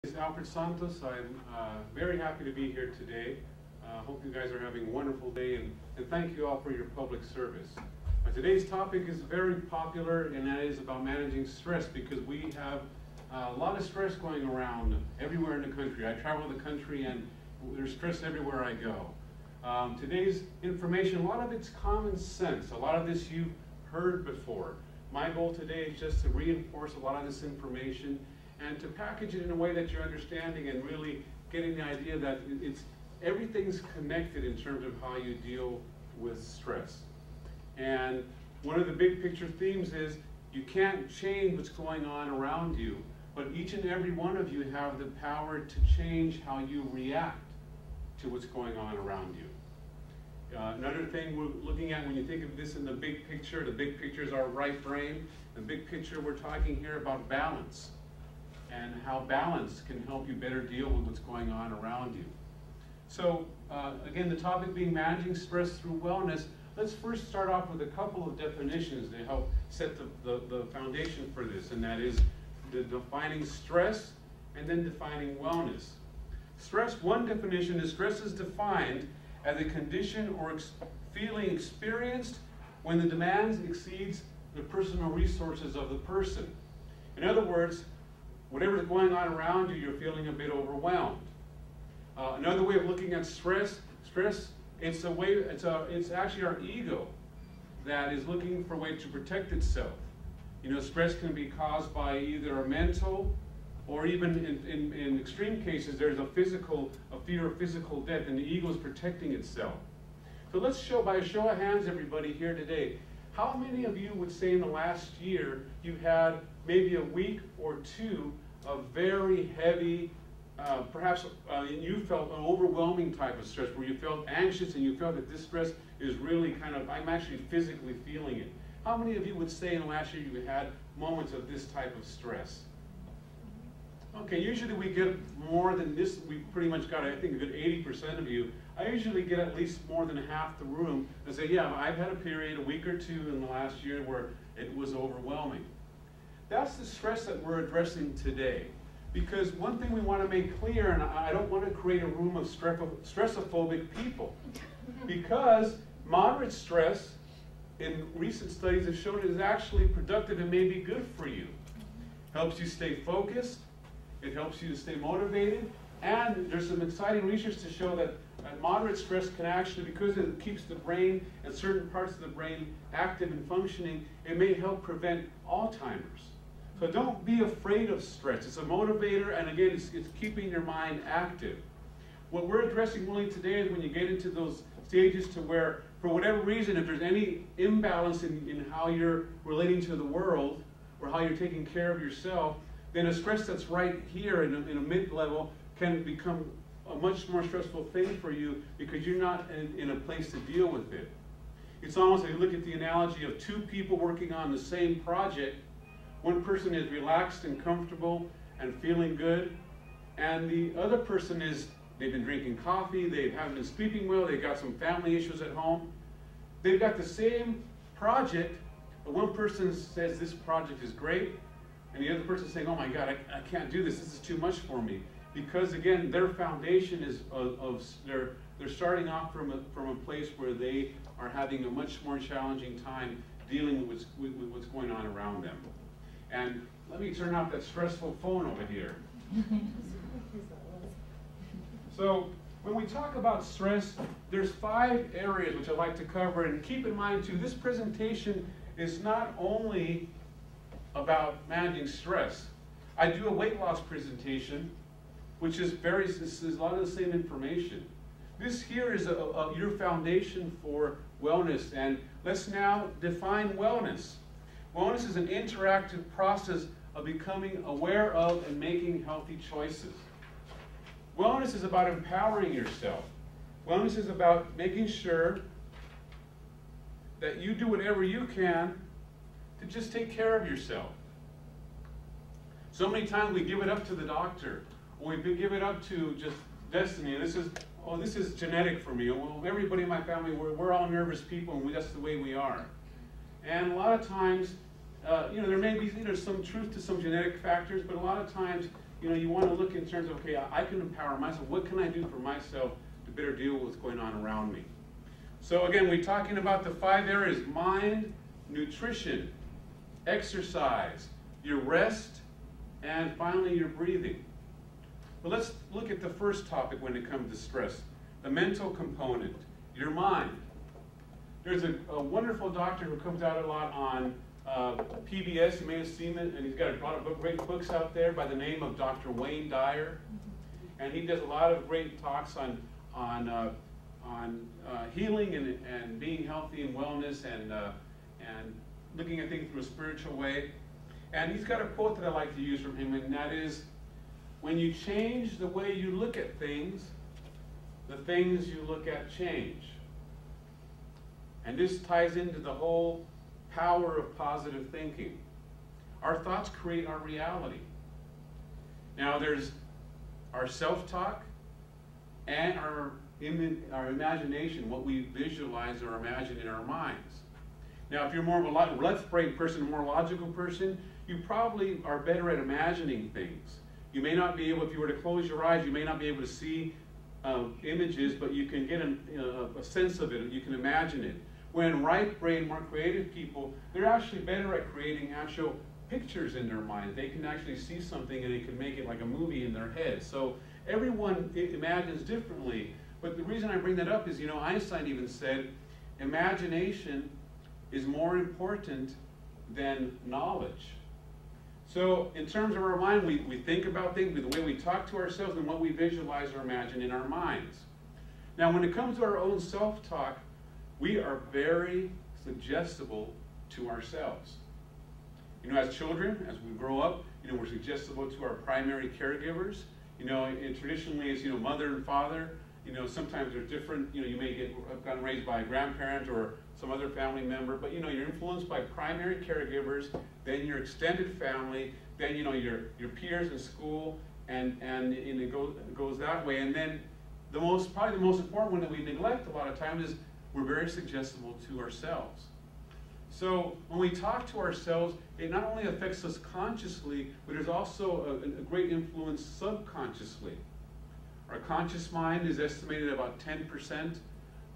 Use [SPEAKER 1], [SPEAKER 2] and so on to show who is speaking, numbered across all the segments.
[SPEAKER 1] It's Alfredo Santos. I'm very happy to be here today. Hope you guys are having a wonderful day, and thank you all for your public service. Today's topic is very popular, and that is about managing stress, because we have a lot of stress going around everywhere in the country. I travel the country and there's stress everywhere I go. Today's information, a lot of it's common sense. A lot of this you've heard before. My goal today is just to reinforce a lot of this information and to package it in a way that you're understanding and really getting the idea that everything's connected in terms of how you deal with stress. And one of the big picture themes is you can't change what's going on around you, but each and every one of you have the power to change how you react to what's going on around you. Another thing we're looking at when you think of this in the big picture is our right brain. The big picture, we're talking here about balance and how balance can help you better deal with what's going on around you. So again, the topic being managing stress through wellness. Let's first start off with a couple of definitions to help set the foundation for this, and that is defining stress and then defining wellness. Stress, one definition is stress is defined as a condition or feeling experienced when the demands exceeds the personal resources of the person. In other words, whatever's going on around you, you're feeling a bit overwhelmed. Another way of looking at stress, it's actually our ego that is looking for a way to protect itself. You know, stress can be caused by either a mental, or even in extreme cases, there's a fear of physical death, and the ego is protecting itself. So let's by a show of hands, everybody here today, how many of you would say in the last year you had maybe a week or two of very heavy, perhaps you felt an overwhelming type of stress, where you felt anxious and you felt that this stress is really I'm actually physically feeling it. How many of you would say in the last year you had moments of this type of stress? Okay, usually we get more than this. We pretty much got, I think, a good 80% of you. I usually get at least more than half the room and say, yeah, I've had a period, a week or two in the last year where it was overwhelming. That's the stress that we're addressing today. Because one thing we want to make clear, and I don't want to create a room of stressophobic people, because moderate stress in recent studies have shown it is actually productive and may be good for you. Helps you stay focused, it helps you to stay motivated, and there's some exciting research to show that moderate stress can actually, because it keeps the brain and certain parts of the brain active and functioning, it may help prevent Alzheimer's. So don't be afraid of stress. It's a motivator, and again, it's keeping your mind active. What we're addressing really today is when you get into those stages to where, for whatever reason, if there's any imbalance in how you're relating to the world or how you're taking care of yourself, then a stress that's right here in a mid-level can become a much more stressful thing for you because you're not in a place to deal with it. It's almost like you look at the analogy of two people working on the same project. One person is relaxed and comfortable and feeling good, and the other person they've been drinking coffee, they haven't been sleeping well, they've got some family issues at home. They've got the same project, but one person says this project is great, and the other person is saying, oh my God, I can't do this is too much for me. Because again, their foundation is they're starting off from a place where they are having a much more challenging time dealing with what's going on around them. And let me turn off that stressful phone over here. So when we talk about stress, there's 5 areas which I'd like to cover. And keep in mind too, this presentation is not only about managing stress. I do a weight loss presentation, which is a lot of the same information. This here is your foundation for wellness. And let's now define wellness. Wellness is an interactive process of becoming aware of and making healthy choices. Wellness is about empowering yourself. Wellness is about making sure that you do whatever you can to just take care of yourself. So many times we give it up to the doctor, or we give it up to just destiny. This is genetic for me. Well, everybody in my family, we're all nervous people, and that's the way we are. And a lot of times, there may be some truth to some genetic factors, but a lot of times you want to look in terms of, okay, I can empower myself. What can I do for myself to better deal with what's going on around me? So again, we're talking about the 5 areas: mind, nutrition, exercise, your rest, and finally your breathing. But let's look at the first topic when it comes to stress, the mental component, your mind. There's a wonderful doctor who comes out a lot on PBS. You may have seen it, and he's got a lot of great books out there by the name of Dr. Wayne Dyer. And he does a lot of great talks on healing and being healthy and wellness and looking at things through a spiritual way. And he's got a quote that I like to use from him, and that is, when you change the way you look at things, the things you look at change. And this ties into the whole power of positive thinking. Our thoughts create our reality. Now there's our self-talk and our imagination, what we visualize or imagine in our minds. Now if you're more of a left-brain person, a more logical person, you probably are better at imagining things. You may not be able, if you were to close your eyes, you may not be able to see images, but you can get a sense of it, you can imagine it. When right-brain, more creative people, they're actually better at creating actual pictures in their mind. They can actually see something and they can make it like a movie in their head. So everyone imagines differently. But the reason I bring that up is, Einstein even said, imagination is more important than knowledge. So in terms of our mind, we think about things, the way we talk to ourselves and what we visualize or imagine in our minds. Now when it comes to our own self-talk, we are very suggestible to ourselves. As children, as we grow up, we're suggestible to our primary caregivers. And traditionally it's, mother and father. Sometimes they're different. You may have gotten raised by a grandparent or some other family member, but you're influenced by primary caregivers, then your extended family, then your peers in school, and it goes that way. And then probably the most important one that we neglect a lot of times is we're very suggestible to ourselves. So when we talk to ourselves, it not only affects us consciously, but there's also a great influence subconsciously. Our conscious mind is estimated about 10%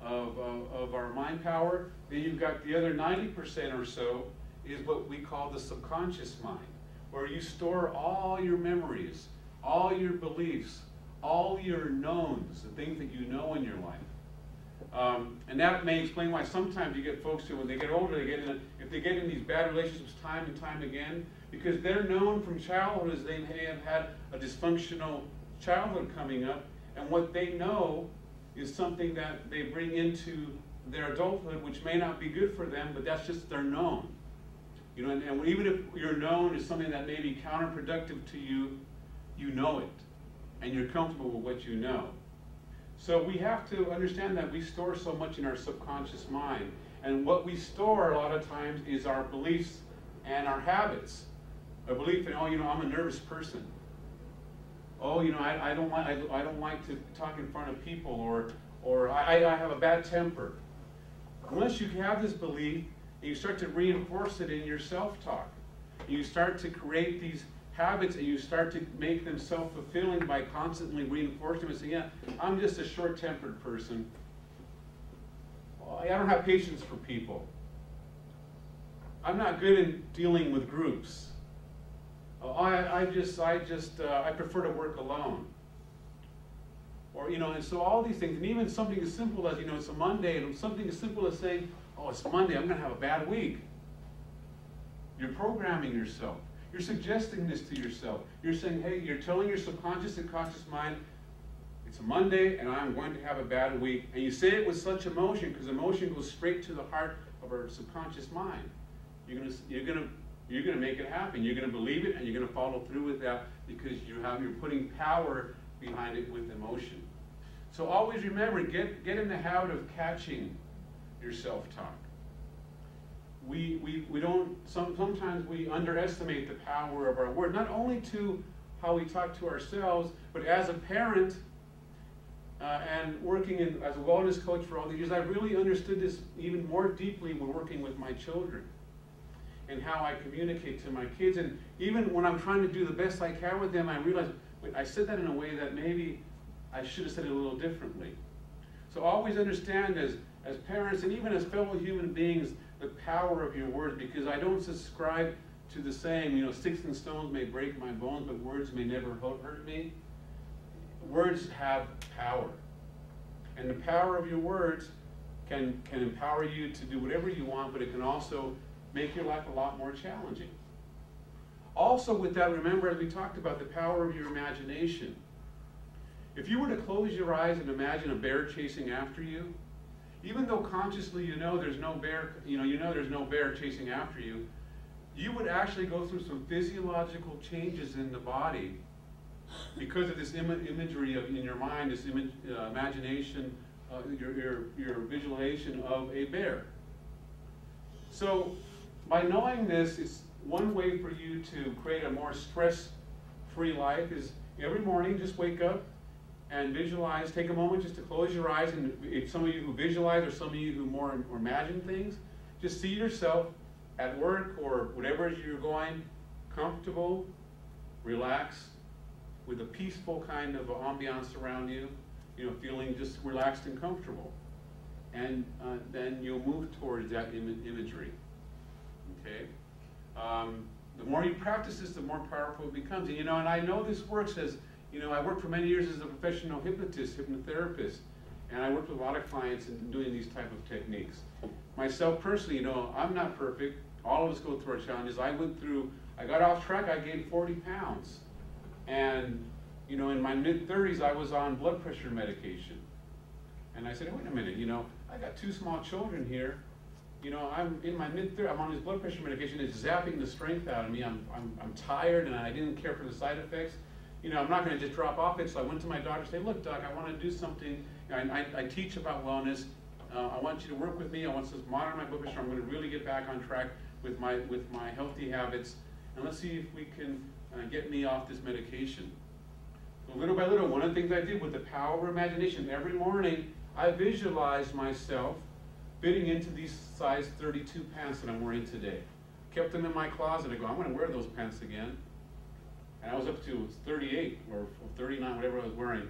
[SPEAKER 1] of our mind power. Then you've got the other 90% or so is what we call the subconscious mind, where you store all your memories, all your beliefs, all your knowns, the things that you know in your life. And that may explain why sometimes you get folks who, when they get older, if they get in these bad relationships time and time again, because they're known from childhood as they may have had a dysfunctional childhood coming up, and what they know is something that they bring into their adulthood, which may not be good for them, but that's just their known. And even if your known is something that may be counterproductive to you, you know it, and you're comfortable with what you know. So we have to understand that we store so much in our subconscious mind. And what we store a lot of times is our beliefs and our habits. A belief in, I'm a nervous person. I don't like to talk in front of people, or I have a bad temper. Once you have this belief, you start to reinforce it in your self-talk. You start to create these habits, and you start to make them self-fulfilling by constantly reinforcing them and saying, I'm just a short-tempered person. I don't have patience for people. I'm not good in dealing with groups. I prefer to work alone. Or, and so all these things, and even something as simple as, it's a Monday, and something as simple as saying, it's Monday, I'm going to have a bad week. You're programming yourself. You're suggesting this to yourself. You're saying, hey, you're telling your subconscious and conscious mind, it's a Monday and I'm going to have a bad week. And you say it with such emotion, because emotion goes straight to the heart of our subconscious mind. You're gonna make it happen. You're gonna believe it, and you're gonna follow through with that, because you're putting power behind it with emotion. So always remember, get in the habit of catching your self-talk. Sometimes we underestimate the power of our word, not only to how we talk to ourselves, but as a parent and working as a wellness coach for all these years, I really understood this even more deeply when working with my children. in how I communicate to my kids. And even when I'm trying to do the best I can with them, I realize, wait, I said that in a way that maybe I should have said it a little differently. So always understand as parents and even as fellow human beings the power of your words, because I don't subscribe to the saying, you know, sticks and stones may break my bones, but words may never hurt me. Words have power. And the power of your words can empower you to do whatever you want, but it can also make your life a lot more challenging. Also with that, remember, as we talked about, the power of your imagination. If you were to close your eyes and imagine a bear chasing after you, even though consciously you know there's no bear, there's no bear chasing after you, you would actually go through some physiological changes in the body because of this imagery in your mind, this imagination, your visualization of a bear. So by knowing this, it's one way for you to create a more stress-free life is every morning just wake up and visualize, take a moment just to close your eyes, and if some of you who visualize or some of you who more imagine things, just see yourself at work or whatever you're going, comfortable, relaxed, with a peaceful kind of ambiance around you, feeling just relaxed and comfortable. And then you'll move towards that imagery, okay? The more you practice this, the more powerful it becomes. And I know this works as, I worked for many years as a professional hypnotherapist, and I worked with a lot of clients in doing these type of techniques. Myself personally, I'm not perfect. All of us go through our challenges. I got off track, I gained 40 pounds. And, in my mid-30s, I was on blood pressure medication. And I said, wait a minute, I got 2 small children here. I'm in my mid-30s, I'm on this blood pressure medication, it's zapping the strength out of me. I'm tired and I didn't care for the side effects. I'm not going to just drop off it, so I went to my doctor and said, look, doc, I want to do something. I teach about wellness. I want you to work with me. I want to monitor my blood pressure. I'm going to really get back on track with my healthy habits. And let's see if we can get me off this medication. So little by little, one of the things I did with the power of imagination, every morning I visualized myself fitting into these size 32 pants that I'm wearing today. Kept them in my closet. I go, I'm going to wear those pants again. And I was up to 38 or 39, whatever I was wearing.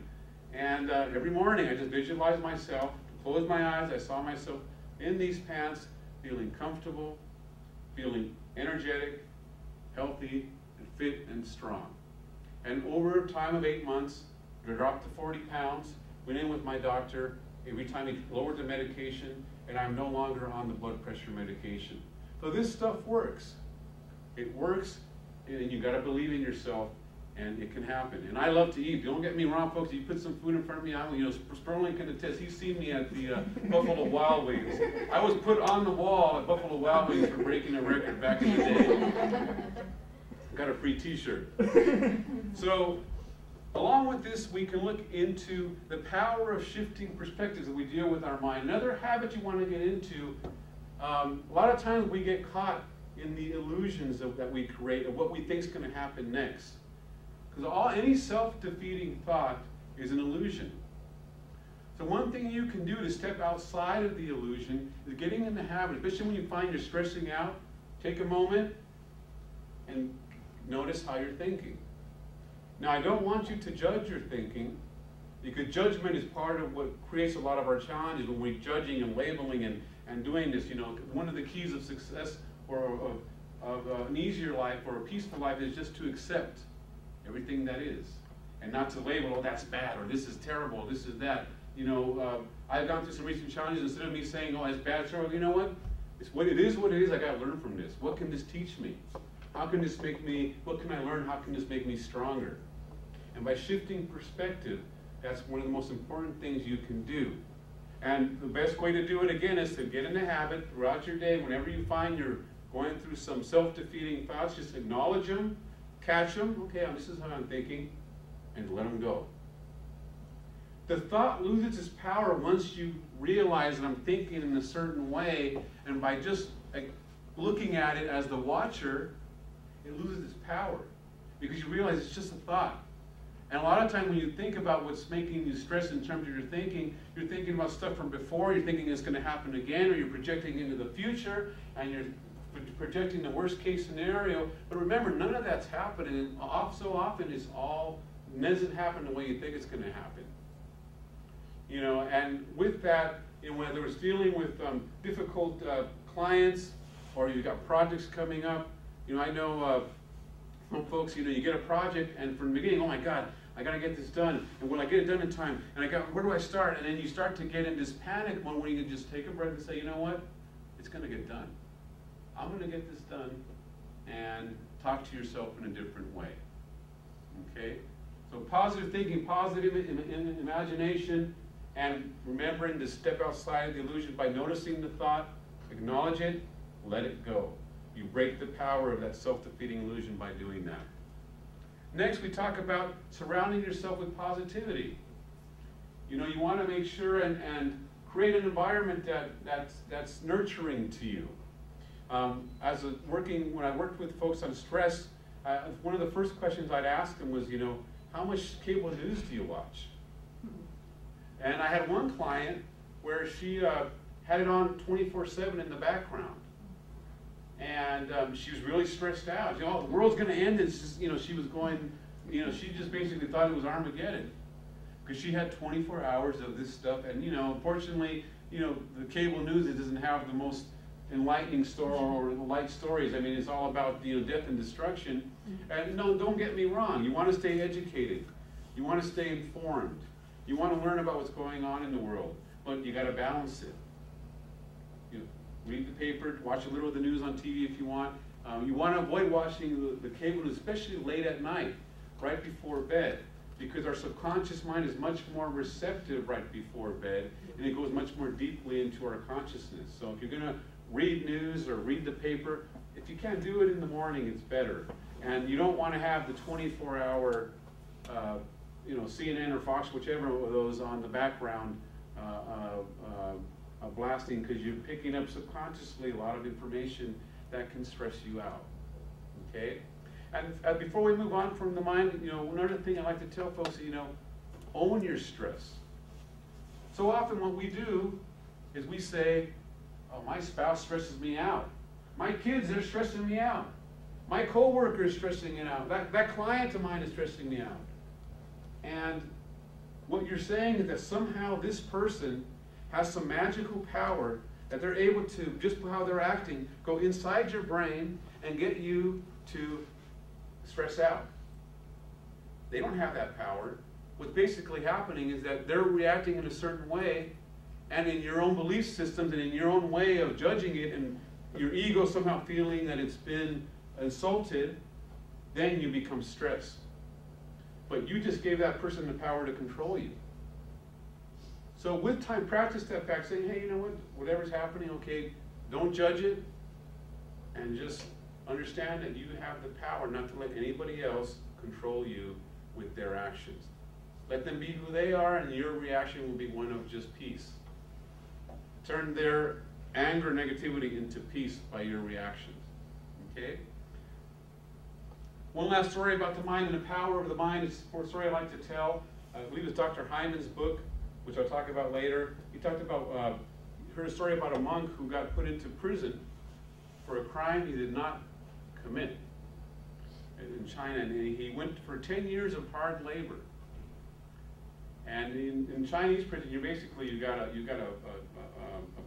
[SPEAKER 1] And every morning I just visualized myself, closed my eyes, I saw myself in these pants, feeling comfortable, feeling energetic, healthy, and fit and strong. And over a time of 8 months, I dropped to 40 pounds, went in with my doctor. Every time he lowered the medication, and I'm no longer on the blood pressure medication. So this stuff works. It works, and you got to believe in yourself, and it can happen. And I love to eat. Don't get me wrong, folks. You put some food in front of me. Sterling can attest. He's seen me at the Buffalo Wild Wings. I was put on the wall at Buffalo Wild Wings for breaking a record back in the day. Got a free T-shirt. So, along with this, we can look into the power of shifting perspectives that we deal with our mind. Another habit you want to get into. A lot of times we get caught in the illusions that we create of what we think is going to happen next. Because any self-defeating thought is an illusion. So one thing you can do to step outside of the illusion is getting in the habit, especially when you find you're stressing out, take a moment and notice how you're thinking. Now, I don't want you to judge your thinking, because judgment is part of what creates a lot of our challenges when we're judging and labeling and doing this. One of the keys of success or of an easier life or a peaceful life is just to accept everything that is, and not to label, oh, that's bad, or this is terrible, this is that. I've gone through some recent challenges. Instead of me saying, oh, it's bad, it's terrible, you know what? It's what it is. I got to learn from this. What can this teach me? How can this make me? What can I learn? How can this make me stronger? And by shifting perspective, that's one of the most important things you can do. And the best way to do it, again, is to get in the habit throughout your day. Whenever you find you're going through some self-defeating thoughts, just acknowledge them, catch them. Okay, this is how I'm thinking, and let them go. The thought loses its power once you realize that I'm thinking in a certain way, and by just looking at it as the watcher, it loses its power, because you realize it's just a thought. And a lot of times when you think about what's making you stress in terms of your thinking, you're thinking about stuff from before, you're thinking it's going to happen again, or you're projecting into the future, and you're projecting the worst case scenario. But remember, none of that's happening. So often it's all doesn't happen the way you think it's going to happen. You know, and with that, you know, whether it's dealing with difficult clients or you've got projects coming up, you know, I know some folks, you know, you get a project and from the beginning, oh my God, I got to get this done, and will I get it done in time? And where do I start? And then you start to get in this panic mode where you can just take a breath and say, you know what, it's going to get done. I'm going to get this done, and talk to yourself in a different way. Okay? So positive thinking, positive imagination, and remembering to step outside of the illusion by noticing the thought, acknowledge it, let it go. You break the power of that self-defeating illusion by doing that. Next, we talk about surrounding yourself with positivity. You know, you want to make sure and create an environment that's nurturing to you. When I worked with folks on stress, one of the first questions I'd ask them was, you know, how much cable news do you watch? And I had one client where she had it on 24/7 in the background. And she was really stressed out. You know, the world's going to end. It's just, you know, she was going, you know, she just basically thought it was Armageddon. Because she had 24 hours of this stuff. And, you know, unfortunately, you know, the cable news, it doesn't have the most enlightening story or light stories. I mean, it's all about, you know, death and destruction. And no, don't get me wrong. You want to stay educated. You want to stay informed. You want to learn about what's going on in the world. But you got to balance it. Read the paper, watch a little of the news on TV if you want. You want to avoid watching the cable news, especially late at night, right before bed, because our subconscious mind is much more receptive right before bed, and it goes much more deeply into our consciousness. So if you're going to read news or read the paper, if you can't do it in the morning, it's better. And you don't want to have the 24-hour, you know, CNN or Fox, whichever of those on the background blasting, because you're picking up subconsciously a lot of information that can stress you out. Okay? And before we move on from the mind, you know, another thing I like to tell folks is, you know, own your stress. So often what we do is we say, oh, my spouse stresses me out. My kids, they're stressing me out. My coworker is stressing me out. That client of mine is stressing me out. And what you're saying is that somehow this person has some magical power that they're able to, just how they're acting, go inside your brain and get you to stress out. They don't have that power. What's basically happening is that they're reacting in a certain way, and in your own belief systems and in your own way of judging it, and your ego somehow feeling that it's been insulted, then you become stressed. But you just gave that person the power to control you. So with time, practice that back, saying, hey, you know what, whatever's happening, okay, don't judge it, and just understand that you have the power not to let anybody else control you with their actions. Let them be who they are, and your reaction will be one of just peace. Turn their anger, negativity into peace by your reactions. Okay? One last story about the mind and the power of the mind. It's a story I like to tell. I believe it's Dr. Hyman's book, which I'll talk about later. He talked about, heard a story about a monk who got put into prison for a crime he did not commit in China, and he went for 10 years of hard labor. And in Chinese prison, you got a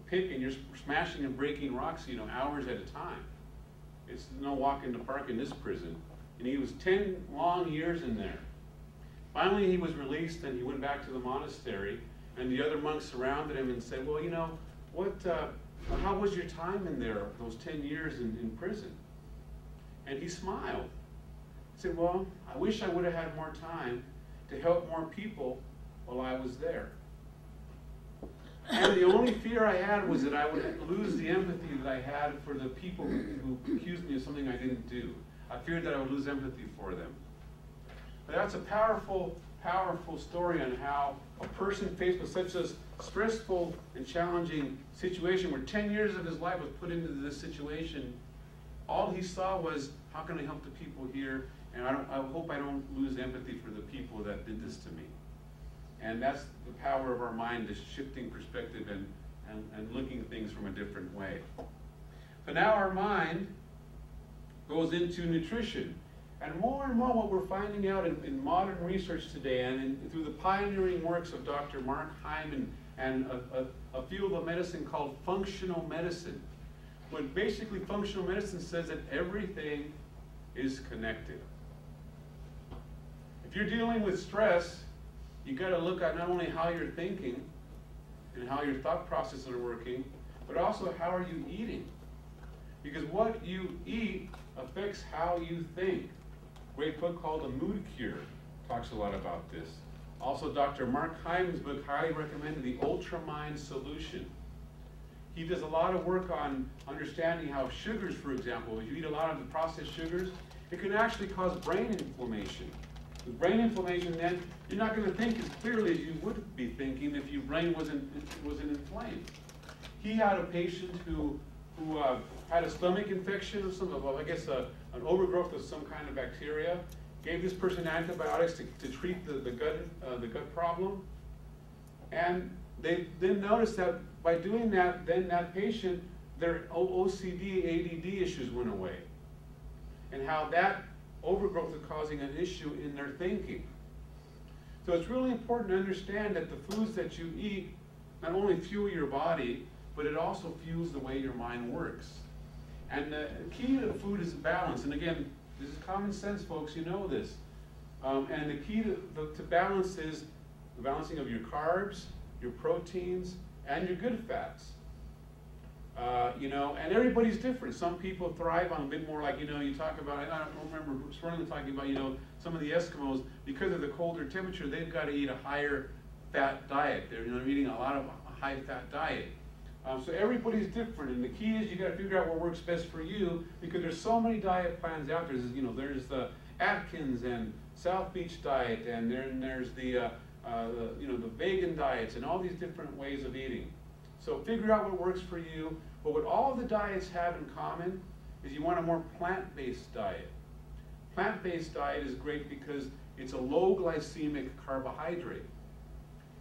[SPEAKER 1] pick, and you're smashing and breaking rocks, you know, hours at a time. It's no walk in the park in this prison. And he was 10 long years in there. Finally, he was released, and he went back to the monastery, and the other monks surrounded him and said, well, you know, how was your time in there, those 10 years in prison? And he smiled. He said, well, I wish I would have had more time to help more people while I was there. And the only fear I had was that I would lose the empathy that I had for the people who accused me of something I didn't do. I feared that I would lose empathy for them. But that's a powerful, powerful story on how a person faced with such a stressful and challenging situation where 10 years of his life was put into this situation, all he saw was, how can I help the people here? And I hope I don't lose empathy for the people that did this to me. And that's the power of our mind, this shifting perspective and looking at things from a different way. So now our mind goes into nutrition. And more what we're finding out in modern research today, and through the pioneering works of Dr. Mark Hyman and a field of medicine called functional medicine. When basically functional medicine says that everything is connected. If you're dealing with stress, you got to look at not only how you're thinking and how your thought processes are working, but also how are you eating. Because what you eat affects how you think. Great book called The Mood Cure talks a lot about this. Also, Dr. Mark Hyman's book, highly recommended, The Ultramind Solution. He does a lot of work on understanding how sugars, for example, if you eat a lot of the processed sugars, it can actually cause brain inflammation. With brain inflammation, then, you're not going to think as clearly as you would be thinking if your brain wasn't inflamed. He had a patient who had a stomach infection of some, I guess, an overgrowth of some kind of bacteria. Gave this person antibiotics to treat the gut problem, and they then noticed that by doing that, then that patient, their OCD, ADD issues went away, and how that overgrowth is causing an issue in their thinking. So it's really important to understand that the foods that you eat not only fuel your body, but it also fuels the way your mind works. And the key to food is balance. And again, this is common sense, folks, you know this. And the key to balance is the balancing of your carbs, your proteins, and your good fats. And everybody's different. Some people thrive on a bit more like, you talk about, I don't remember Swerling talking about, some of the Eskimos, because of the colder temperature, they've got to eat a higher fat diet. They're eating a lot of a high fat diet. So everybody's different, and the key is you got to figure out what works best for you, because there's so many diet plans out there. There's the Atkins and South Beach diet, and then there's the vegan diets, and all these different ways of eating. So figure out what works for you. But what all the diets have in common is you want a more plant-based diet. Plant-based diet is great because it's a low glycemic carbohydrate.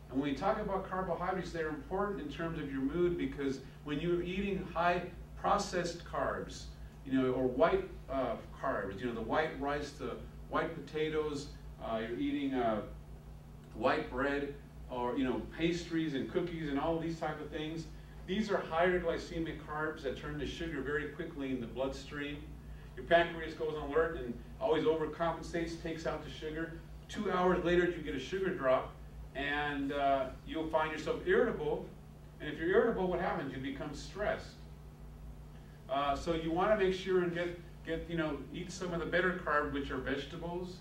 [SPEAKER 1] And when we talk about carbohydrates, they're important in terms of your mood, because when you're eating high processed carbs, or white carbs, the white rice, the white potatoes, you're eating white bread, or pastries and cookies and all of these type of things. These are higher glycemic carbs that turn to sugar very quickly in the bloodstream. Your pancreas goes on alert and always overcompensates, takes out the sugar. 2 hours later, you get a sugar drop, and you'll find yourself irritable. And if you're irritable, what happens? You become stressed. So you want to make sure and eat some of the better carbs, which are vegetables.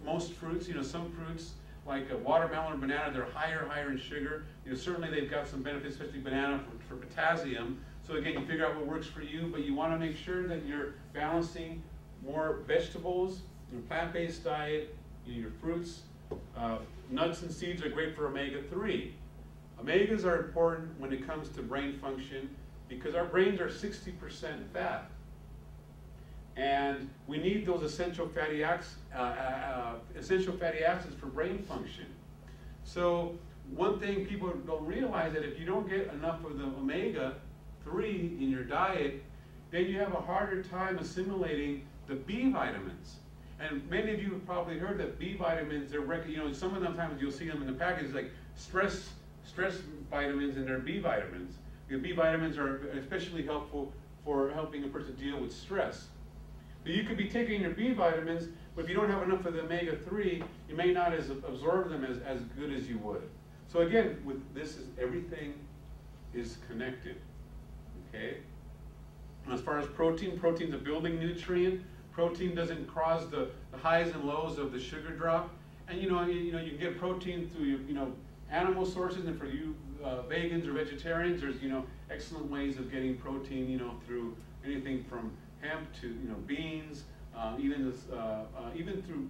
[SPEAKER 1] Most fruits. Some fruits like watermelon or banana, they're higher in sugar. Certainly they've got some benefits, especially banana for potassium. So again, you figure out what works for you, but you want to make sure that you're balancing more vegetables, your plant-based diet, your fruits. Nuts and seeds are great for omega-3. Omegas are important when it comes to brain function, because our brains are 60% fat. And we need those essential fatty acids for brain function. So one thing people don't realize, that if you don't get enough of the omega-3 in your diet, then you have a harder time assimilating the B vitamins. And many of you have probably heard that B vitamins, they're some of them times you'll see them in the package, like stress vitamins, and they're B vitamins. The B vitamins are especially helpful for helping a person deal with stress. But you could be taking your B vitamins, but if you don't have enough of the omega-3, you may not absorb them as good as you would. So again, with this, everything is connected. Okay. As far as protein's a building nutrient. Protein doesn't cause the highs and lows of the sugar drop, and you can get protein through animal sources, and for you vegans or vegetarians, there's excellent ways of getting protein through anything from hemp to beans, even through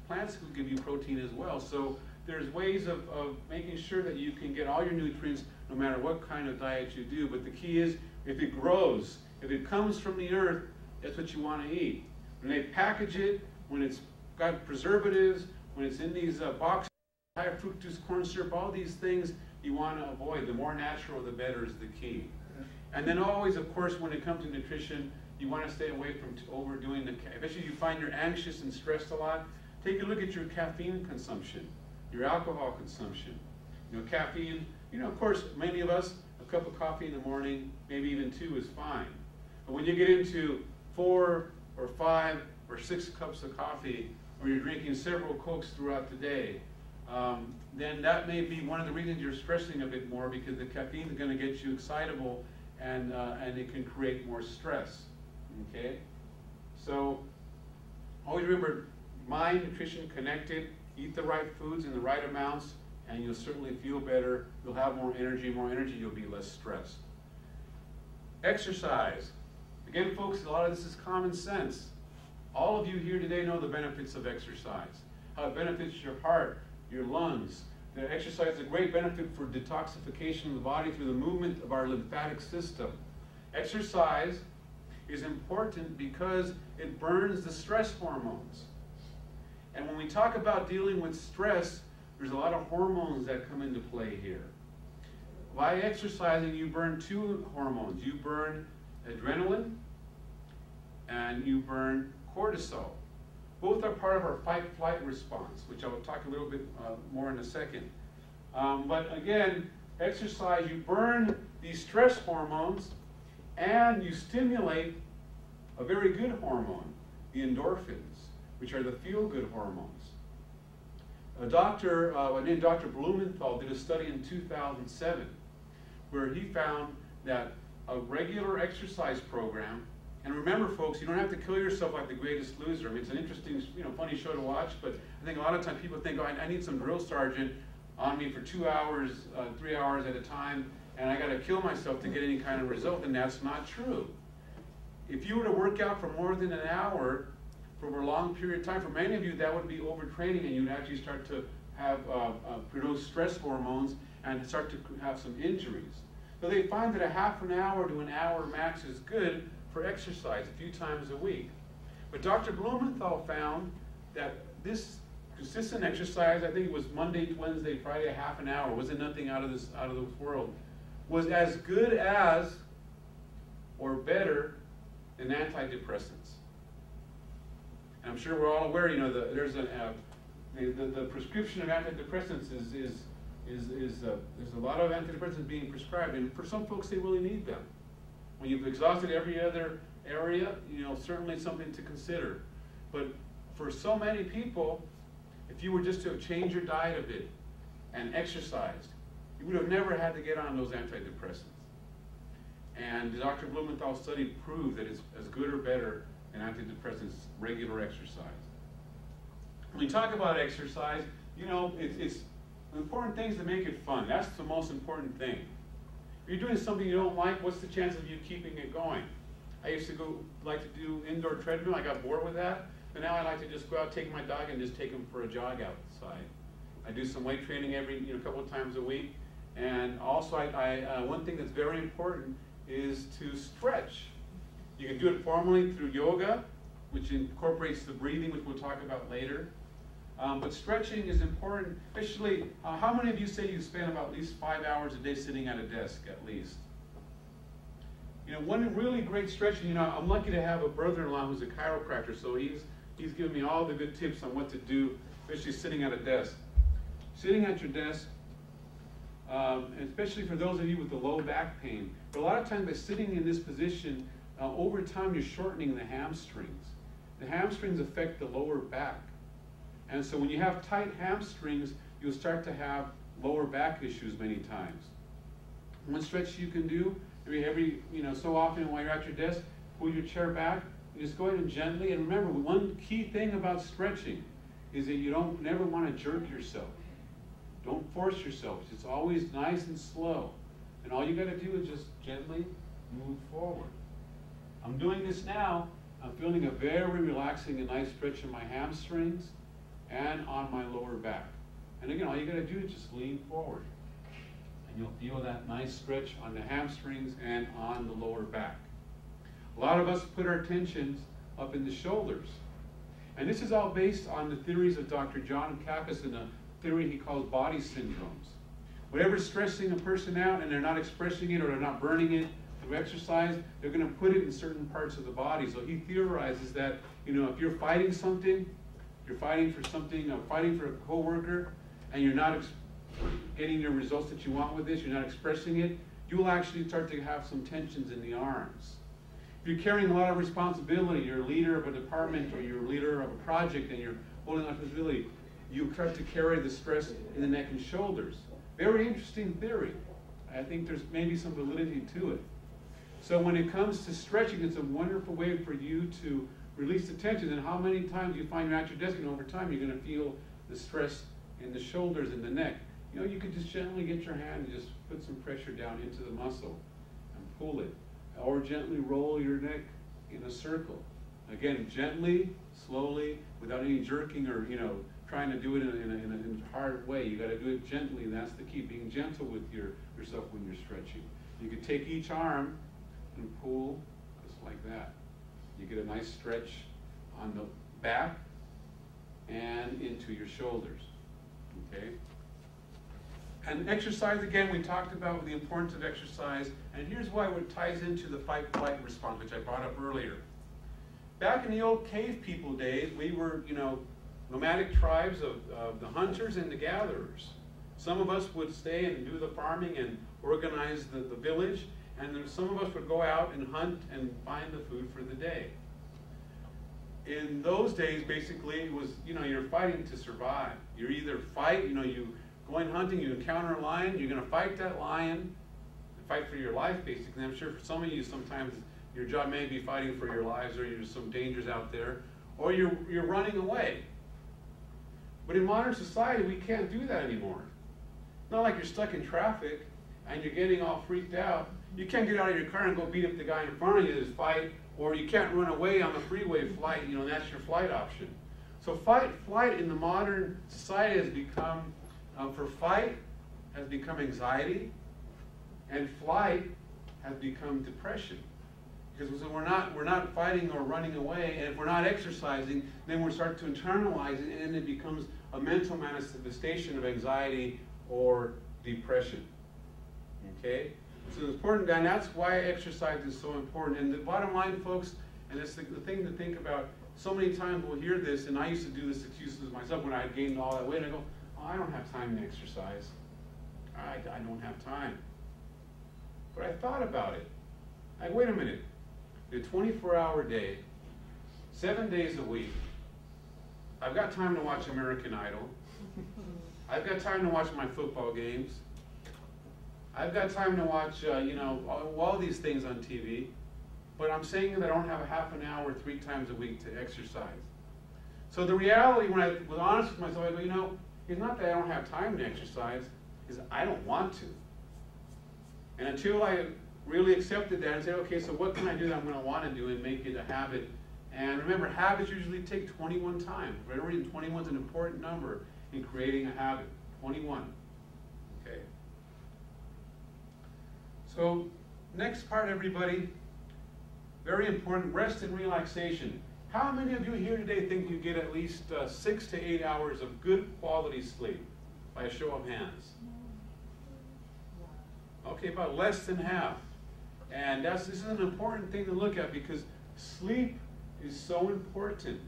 [SPEAKER 1] plants will give you protein as well. So there's ways of making sure that you can get all your nutrients no matter what kind of diet you do. But the key is, if it grows, if it comes from the earth, that's what you want to eat. When they package it, when it's got preservatives, when it's in these boxes, high fructose corn syrup, all these things you want to avoid. The more natural, the better is the key. And then always, of course, when it comes to nutrition, you want to stay away from overdoing the, especially if you find you're anxious and stressed a lot, take a look at your caffeine consumption, your alcohol consumption. You know, caffeine, you know, of course, many of us, a cup of coffee in the morning, maybe even 2 is fine. But when you get into 4 or 5 or 6 cups of coffee, or you're drinking several Cokes throughout the day, then that may be one of the reasons you're stressing a bit more, because the caffeine is going to get you excitable, and it can create more stress. Okay? So always remember, mind, nutrition connected, eat the right foods in the right amounts, and you'll certainly feel better. You'll have more energy, you'll be less stressed. Exercise. Again, folks, a lot of this is common sense. All of you here today know the benefits of exercise, how it benefits your heart, your lungs. The exercise is a great benefit for detoxification of the body through the movement of our lymphatic system. Exercise is important because it burns the stress hormones. And when we talk about dealing with stress, there's a lot of hormones that come into play here. By exercising, you burn 2 hormones. You burn adrenaline and you burn cortisol. Both are part of our fight-flight response, which I will talk a little bit more in a second. But again, exercise, you burn these stress hormones and you stimulate a very good hormone, the endorphins, which are the feel-good hormones. A doctor named Dr. Blumenthal did a study in 2007 where he found that a regular exercise program, and remember folks, you don't have to kill yourself like The Greatest Loser. I mean, it's an interesting, funny show to watch, but I think a lot of times people think, oh, I need some drill sergeant on me for 2 hours, 3 hours at a time, and I got to kill myself to get any kind of result, and that's not true. If you were to work out for more than an hour for a long period of time, for many of you that would be overtraining, and you'd actually start to have produce stress hormones and start to have some injuries. So they find that a half an hour to an hour max is good for exercise a few times a week. But Dr. Blumenthal found that this consistent exercise, I think it was Monday, Wednesday, Friday, a half an hour, wasn't nothing out of this world, was as good as or better than antidepressants. And I'm sure we're all aware, there's the prescription of antidepressants there's a lot of antidepressants being prescribed, and for some folks they really need them. When you've exhausted every other area, certainly something to consider. But for so many people, if you were just to have changed your diet a bit and exercised, you would have never had to get on those antidepressants. And Dr. Blumenthal's study proved that it's as good or better than antidepressants, regular exercise. When we talk about exercise, it's the important thing is to make it fun. That's the most important thing. If you're doing something you don't like, what's the chance of you keeping it going? I used to like to do indoor treadmill. I got bored with that. But now I like to just go out, take my dog, and just take him for a jog outside. I do some weight training every couple of times a week. And also, one thing that's very important is to stretch. You can do it formally through yoga, which incorporates the breathing, which we'll talk about later. But stretching is important, especially, how many of you say you spend about at least 5 hours a day sitting at a desk, at least? One really great stretching, I'm lucky to have a brother-in-law who's a chiropractor, so he's given me all the good tips on what to do, especially sitting at a desk. Sitting at your desk, especially for those of you with the low back pain, but a lot of times by sitting in this position, over time you're shortening the hamstrings. The hamstrings affect the lower back. And so when you have tight hamstrings, you'll start to have lower back issues many times. One stretch you can do, every so often while you're at your desk, pull your chair back, and just go ahead and gently, and remember, one key thing about stretching is that you never want to jerk yourself. Don't force yourself. It's always nice and slow. And all you got to do is just gently move forward. I'm doing this now. I'm feeling a very relaxing and nice stretch in my hamstrings and on my lower back. And again, all you got to do is just lean forward. And you'll feel that nice stretch on the hamstrings and on the lower back. A lot of us put our tensions up in the shoulders. And this is all based on the theories of Dr. John Kappas and a theory he calls body syndromes. Whatever's stressing a person out and they're not expressing it or they're not burning it through exercise, they're going to put it in certain parts of the body. So he theorizes that, you know, if you're fighting something, you're fighting for something, fighting for a coworker, and you're not getting your results that you want with this, you're not expressing it, you will actually start to have some tensions in the arms. If you're carrying a lot of responsibility, you're a leader of a department or you're a leader of a project and you're holding on to responsibility, you start to carry the stress in the neck and shoulders. Very interesting theory. I think there's maybe some validity to it. So when it comes to stretching, it's a wonderful way for you to release the tension. And how many times you find you're at your desk and over time you're going to feel the stress in the shoulders and the neck. You know, you could just gently get your hand and just put some pressure down into the muscle and pull it. Or gently roll your neck in a circle. Again, gently, slowly, without any jerking or, you know, trying to do it in a hard way. You got to do it gently, and that's the key. Being gentle with yourself when you're stretching. You could take each arm and pull just like that. You get a nice stretch on the back and into your shoulders. Okay? And exercise, again, we talked about the importance of exercise, and here's why it ties into the fight-flight response, which I brought up earlier. Back in the old cave people days, we were, you know, nomadic tribes of the hunters and the gatherers. Some of us would stay and do the farming and organize the village, and then some of us would go out and hunt and find the food for the day. In those days, basically, it was, you know, you're fighting to survive. You're either fight, you know, you going hunting, you encounter a lion, you're going to fight that lion, fight for your life, basically. I'm sure for some of you, sometimes your job may be fighting for your lives, or there's some dangers out there, or you're running away. But in modern society, we can't do that anymore. Not like you're stuck in traffic and you're getting all freaked out. You can't get out of your car and go beat up the guy in front of you to fight, or you can't run away on the freeway flight, you know, that's your flight option. So flight in the modern society has become, for fight has become anxiety, and flight has become depression. Because we're not fighting or running away, and if we're not exercising, then we start to internalize it, and it becomes a mental manifestation of anxiety or depression. Okay? So it's important, and that's why exercise is so important. And the bottom line, folks, and it's the thing to think about, so many times we'll hear this, and I used to do this excuses myself when I had gained all that weight, and I go, oh, I don't have time to exercise. I don't have time. But I thought about it. Wait a minute. A 24-hour day, 7 days a week. I've got time to watch American Idol. I've got time to watch my football games. I've got time to watch, you know, all these things on TV. But I'm saying that I don't have a half an hour 3 times a week to exercise. So the reality, when I was honest with myself, I go, you know, it's not that I don't have time to exercise, it's I don't want to. And until I really accepted that and said, okay, so what can I do that I'm going to want to do and make it a habit? And remember, habits usually take 21 times. For every reason, 21 is an important number in creating a habit. 21. Okay. So, next part, everybody, very important, rest and relaxation. How many of you here today think you get at least 6 to 8 hours of good quality sleep? By a show of hands. Okay, about less than half. And this is an important thing to look at, because sleep is so important.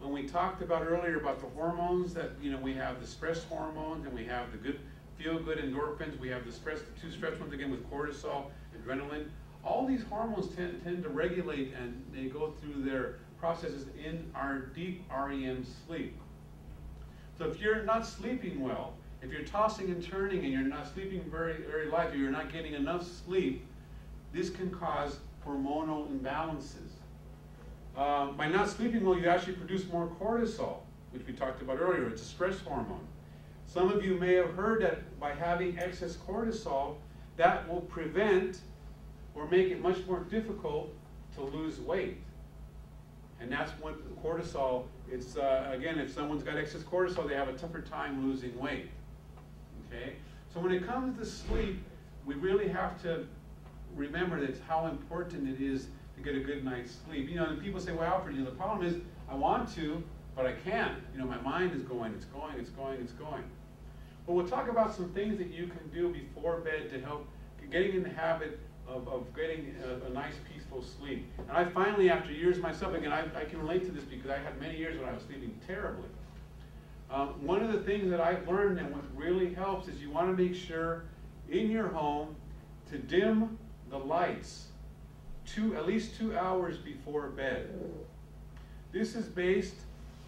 [SPEAKER 1] When we talked about earlier about the hormones that, you know, we have the stress hormones and we have the good, feel-good endorphins, we have the two stress ones again with cortisol, adrenaline. All these hormones tend to regulate, and they go through their processes in our deep REM sleep. So if you're not sleeping well, if you're tossing and turning and you're not sleeping very, very light, or you're not getting enough sleep, this can cause hormonal imbalances. By not sleeping well, you actually produce more cortisol, which we talked about earlier. It's a stress hormone. Some of you may have heard that by having excess cortisol, that will prevent or make it much more difficult to lose weight. And that's what cortisol, it's, again, if someone's got excess cortisol, they have a tougher time losing weight. Okay? So when it comes to sleep, we really have to remember that how important it is to get a good night's sleep. You know, and people say, well, Alfred, you know, the problem is I want to, but I can't. You know, my mind is going, it's going, it's going, it's going. Well, we'll talk about some things that you can do before bed to help getting in the habit of getting a nice peaceful sleep. And I finally, after years myself, again, I can relate to this because I had many years when I was sleeping terribly. One of the things that I've learned and what really helps is you want to make sure in your home to dim the lights at least 2 hours before bed. This is based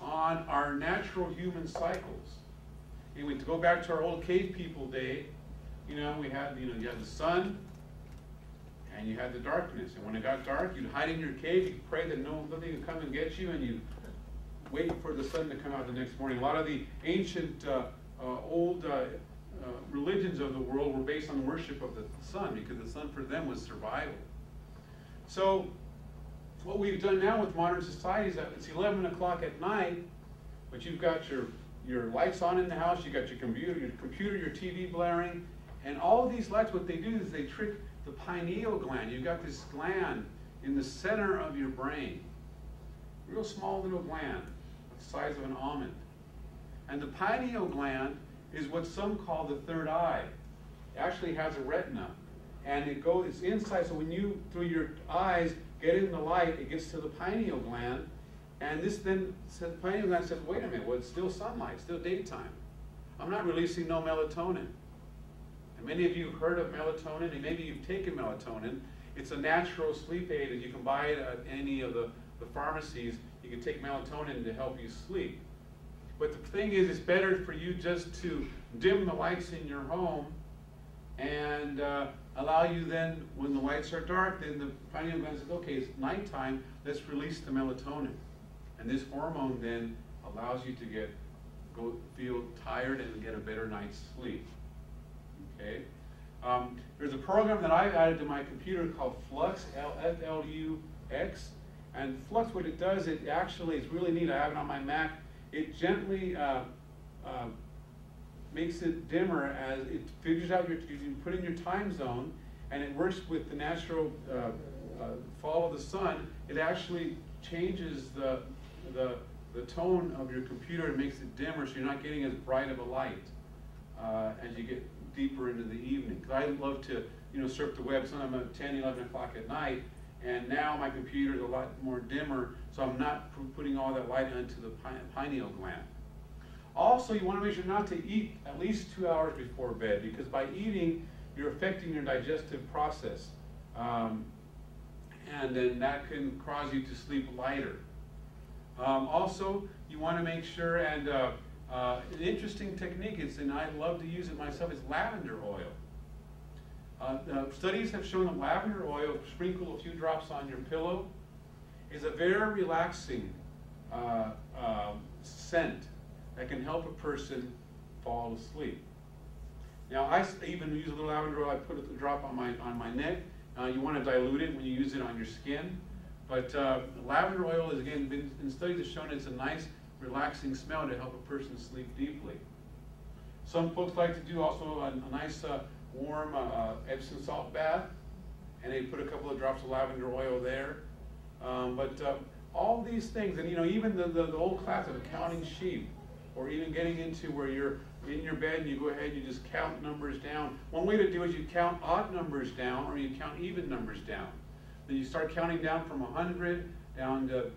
[SPEAKER 1] on our natural human cycles. Anyway, to go back to our old cave people day, you had the sun and you had the darkness. And when it got dark, you'd hide in your cave, you'd pray that nothing would come and get you, and you'd wait for the sun to come out the next morning. A lot of the ancient old religions of the world were based on worship of the sun, because the sun for them was survival. So what we've done now with modern society is that it's 11 o'clock at night, but you've got your lights on in the house, you've got your computer, your TV blaring, and all of these lights, what they do is they trick the pineal gland. You've got this gland in the center of your brain, real small little gland, the size of an almond. And the pineal gland is what some call the third eye. It actually has a retina, and it's inside, so when you, through your eyes, get in the light, it gets to the pineal gland, and this then, the pineal gland says, wait a minute, well, it's still sunlight, it's still daytime. I'm not releasing no melatonin. And many of you have heard of melatonin, and maybe you've taken melatonin. It's a natural sleep aid, and you can buy it at any of the pharmacies. You can take melatonin to help you sleep. But the thing is, it's better for you just to dim the lights in your home and allow you then, when the lights are dark, then the pineal gland says, okay, it's nighttime, let's release the melatonin. And this hormone then allows you to feel tired and get a better night's sleep. Okay? There's a program that I've added to my computer called Flux, F-L-U-X. And Flux, what it does, it actually, it's really neat. I have it on my Mac. It gently makes it dimmer as it figures out you put in your time zone, and it works with the natural fall of the sun. It actually changes the tone of your computer and makes it dimmer, so you're not getting as bright of a light as you get deeper into the evening. Because I love to surf the web sometimes at 10, 11 o'clock at night, and now my computer is a lot more dimmer, so I'm not putting all that light into the pineal gland. Also, you want to make sure not to eat at least 2 hours before bed, because by eating, you're affecting your digestive process. And then that can cause you to sleep lighter. Also, you want to make sure, and an interesting technique is, and I love to use it myself, is lavender oil. Studies have shown that lavender oil, sprinkle a few drops on your pillow, is a very relaxing scent that can help a person fall asleep. Now, I even use a little lavender oil. I put a drop on my neck. You want to dilute it when you use it on your skin. But lavender oil is, again, in studies have shown it's a nice, relaxing smell to help a person sleep deeply. Some folks like to do also a nice, warm Epsom salt bath, and they put a couple of drops of lavender oil there. All these things, and even the old class of counting sheep, or even getting into where you're in your bed and you go ahead and you just count numbers down. One way to do it is you count odd numbers down, or you count even numbers down. Then you start counting down from 100 down to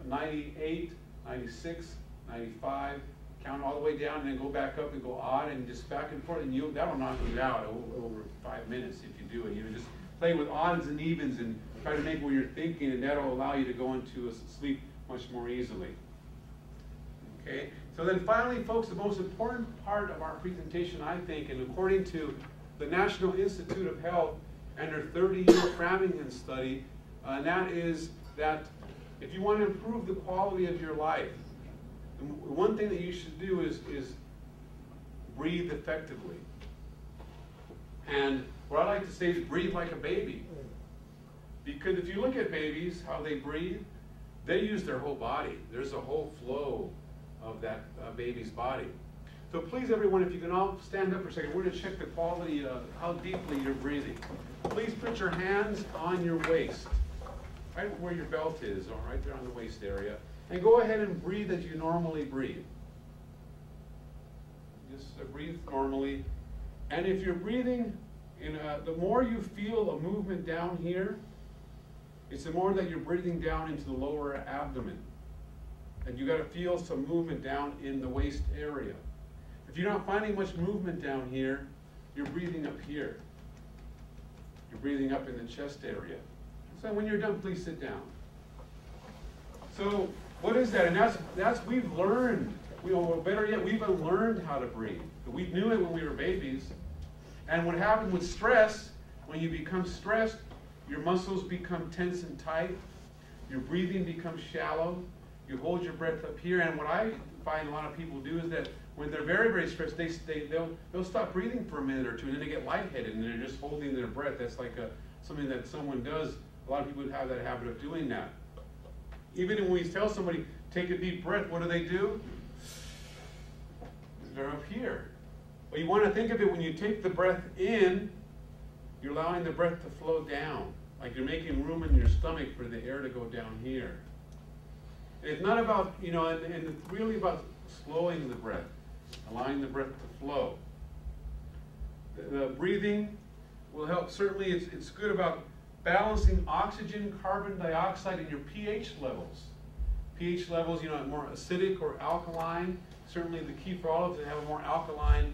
[SPEAKER 1] 98, 96, 95, count all the way down, and then go back up and go odd, and just back and forth, and that'll knock you out over 5 minutes if you do it. Just play with odds and evens and try to make what you're thinking, and that'll allow you to go into a sleep much more easily. Okay, so then finally, folks, the most important part of our presentation, I think, and according to the National Institute of Health and their 30-year Framingham study, and that is that if you want to improve the quality of your life, the one thing that you should do is breathe effectively. And what I like to say is breathe like a baby. Because if you look at babies, how they breathe, they use their whole body. There's a whole flow of that baby's body. So please, everyone, if you can all stand up for a second, we're going to check the quality of how deeply you're breathing. Please put your hands on your waist, right where your belt is, or right there on the waist area, and go ahead and breathe as you normally breathe. Just breathe normally. And if you're breathing And the more you feel a movement down here, it's the more that you're breathing down into the lower abdomen. And you got to feel some movement down in the waist area. If you're not finding much movement down here, you're breathing up here. You're breathing up in the chest area. So when you're done, please sit down. So what is that? And that's we've learned. Better yet, we've unlearned how to breathe. We knew it when we were babies. And what happens with stress, when you become stressed, your muscles become tense and tight. Your breathing becomes shallow. You hold your breath up here. And what I find a lot of people do is that when they're very, very stressed, they'll stop breathing for a minute or two, and then they get lightheaded, and they're just holding their breath. That's like something that someone does. A lot of people have that habit of doing that. Even when we tell somebody, take a deep breath, what do? They're up here. Well, you want to think of it when you take the breath in, you're allowing the breath to flow down. Like you're making room in your stomach for the air to go down here. And it's not about, and it's really about slowing the breath, allowing the breath to flow. The breathing will help. Certainly it's good about balancing oxygen, carbon dioxide, and your pH levels. pH levels, more acidic or alkaline. Certainly the key for all of it to have a more alkaline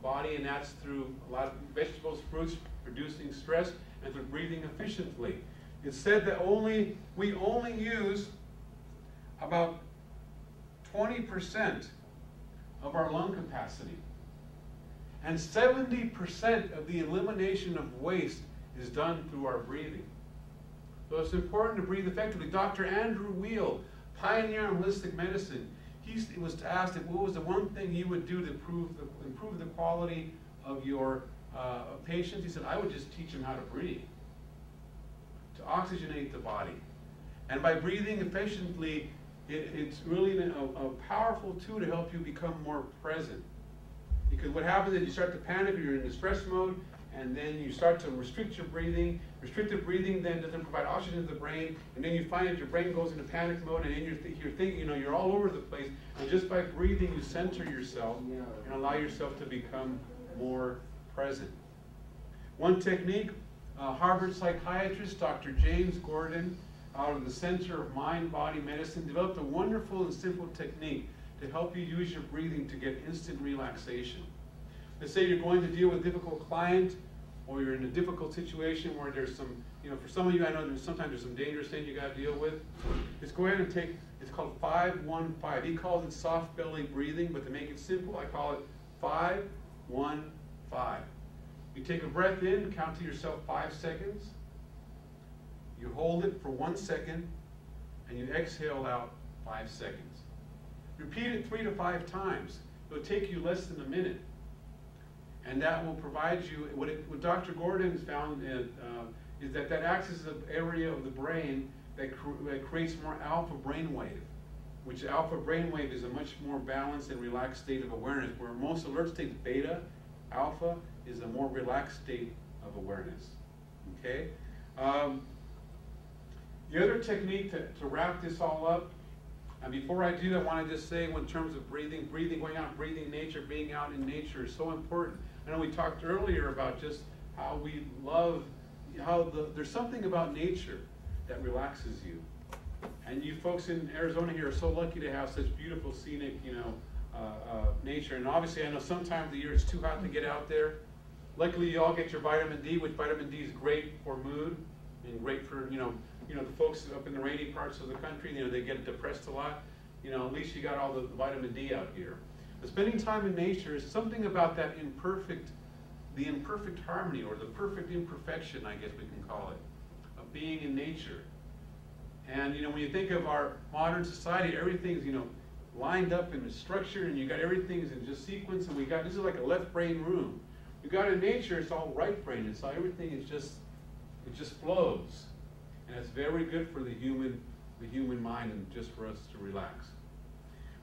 [SPEAKER 1] body, and that's through a lot of vegetables, fruits, reducing stress, and through breathing efficiently. It's said that we only use about 20% of our lung capacity. And 70% of the elimination of waste is done through our breathing. So it's important to breathe effectively. Dr. Andrew Weil, pioneer in holistic medicine, he was asked what was the one thing he would do to improve the quality of your patients. He said, I would just teach them how to breathe, to oxygenate the body. And by breathing efficiently, it's really a powerful tool to help you become more present. Because what happens is you start to panic, or you're in the stress mode, and then you start to restrict your breathing. Restricted breathing then doesn't provide oxygen to the brain, and then you find that your brain goes into panic mode, and then you're thinking, you're all over the place. And just by breathing, you center yourself and allow yourself to become more present. One technique, Harvard psychiatrist Dr. James Gordon, out of the Center of Mind-Body Medicine, developed a wonderful and simple technique to help you use your breathing to get instant relaxation. Let's say you're going to deal with a difficult client, or you're in a difficult situation where there's some, for some of you, I know sometimes there's some dangerous things you got to deal with. Just go ahead and it's called 5-1-5. He calls it soft belly breathing, but to make it simple, I call it 5-1-5. You take a breath in, count to yourself 5 seconds. You hold it for 1 second, and you exhale out 5 seconds. Repeat it 3 to 5 times. It'll take you less than a minute. And that will provide you, what Dr. Gordon has found is that acts as an area of the brain that creates more alpha brainwave, which alpha brainwave is a much more balanced and relaxed state of awareness, where most alert states, beta, alpha, is a more relaxed state of awareness. Okay? The other technique to wrap this all up, and before I do, I want to just say in terms of breathing, going out, breathing nature, being out in nature is so important. I know we talked earlier about just how we love, there's something about nature that relaxes you. And you folks in Arizona here are so lucky to have such beautiful scenic, nature. And obviously I know sometimes of the year it's too hot to get out there. Luckily you all get your vitamin D, which vitamin D is great for mood and great for, the folks up in the rainy parts of the country, they get depressed a lot. At least you got all the vitamin D out here. But spending time in nature is something about that the imperfect harmony, or the perfect imperfection, I guess we can call it, of being in nature. And when you think of our modern society, everything's lined up in a structure, and you got everything's in just sequence, and this is like a left brain room. You got in nature, it's all right brain. It's all, everything is it just flows. And it's very good for the human mind, and just for us to relax.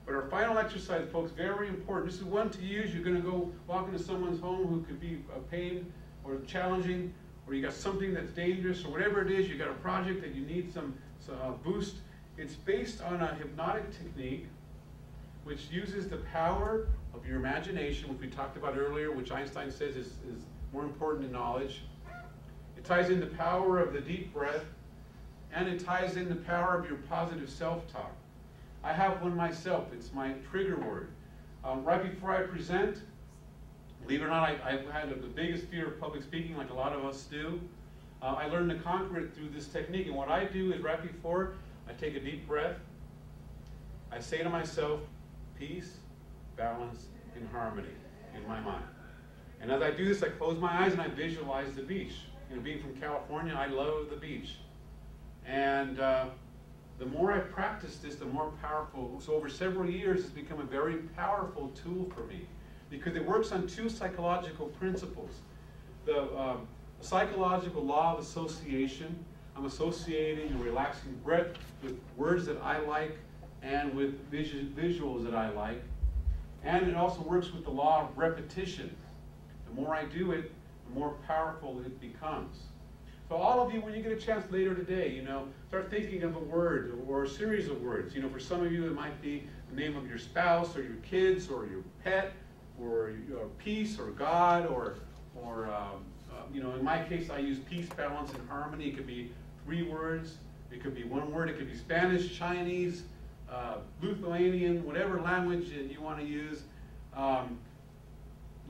[SPEAKER 1] But our final exercise, folks, very important. This is one to use. You're going to go walk into someone's home who could be a pain or challenging, or you got something that's dangerous, or whatever it is. You got a project that you need some boost. It's based on a hypnotic technique which uses the power of your imagination, which we talked about earlier, which Einstein says is more important than knowledge. It ties in the power of the deep breath, and it ties in the power of your positive self-talk. I have one myself. It's my trigger word. Right before I present, believe it or not, I've had the biggest fear of public speaking, like a lot of us do. I learned to conquer it through this technique, and what I do is right before, I take a deep breath. I say to myself, peace, balance, and harmony in my mind. And as I do this, I close my eyes and I visualize the beach. You know, being from California, I love the beach. And the more I practice this, the more powerful. So over several years, it's become a very powerful tool for me because it works on two psychological principles. The psychological law of association. I'm associating a relaxing breath with words that I like and with visuals that I like. And it also works with the law of repetition. The more I do it, the more powerful it becomes. So all of you, when you get a chance later today, you know, start thinking of a word or a series of words. You know, for some of you, it might be the name of your spouse or your kids or your pet or your peace or God or you know, in my case, I use peace, balance, and harmony. It could be 3 words. It could be 1 word. It could be Spanish, Chinese, Lithuanian, whatever language that you want to use.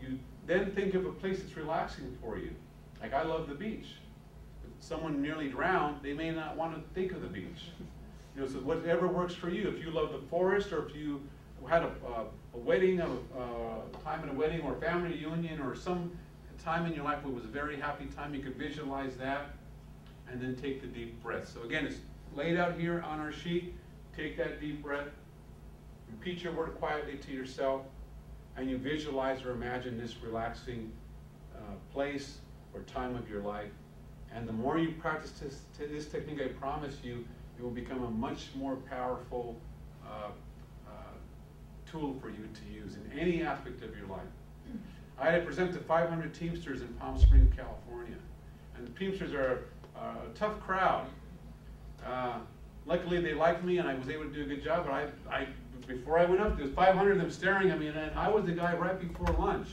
[SPEAKER 1] You then think of a place that's relaxing for you. Like I love the beach. If someone nearly drowned, they may not want to think of the beach. You know, so whatever works for you. If you love the forest, or if you had a wedding, time at a wedding, or a family reunion, or some time in your life where it was a very happy time, you could visualize that, and then take the deep breath. So again, it's laid out here on our sheet. Take that deep breath, repeat your word quietly to yourself, and you visualize or imagine this relaxing place or time of your life. And the more you practice this technique, I promise you, it will become a much more powerful tool for you to use in any aspect of your life. I had to present to 500 Teamsters in Palm Springs, California. And the Teamsters are a tough crowd. Luckily, they liked me, and I was able to do a good job. But before I went up, there was 500 of them staring at me, and I was the guy right before lunch.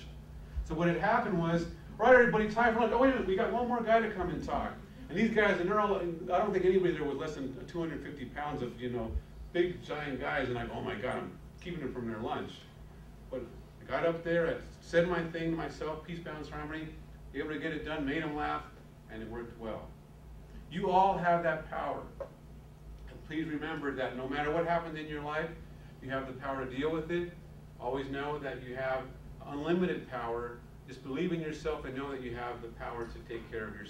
[SPEAKER 1] So what had happened was, right, everybody, time for lunch. Oh, wait a minute, we got one more guy to come and talk. And these guys, and they're all, I don't think anybody there was less than 250 pounds of, you know, big, giant guys. And I go, oh my God, I'm keeping them from their lunch. But I got up there, I said my thing to myself, peace, balance, harmony, able to get it done, made them laugh, and it worked well. You all have that power. And please remember that no matter what happens in your life, you have the power to deal with it. Always know that you have unlimited power. Just believe in yourself and know that you have the power to take care of yourself.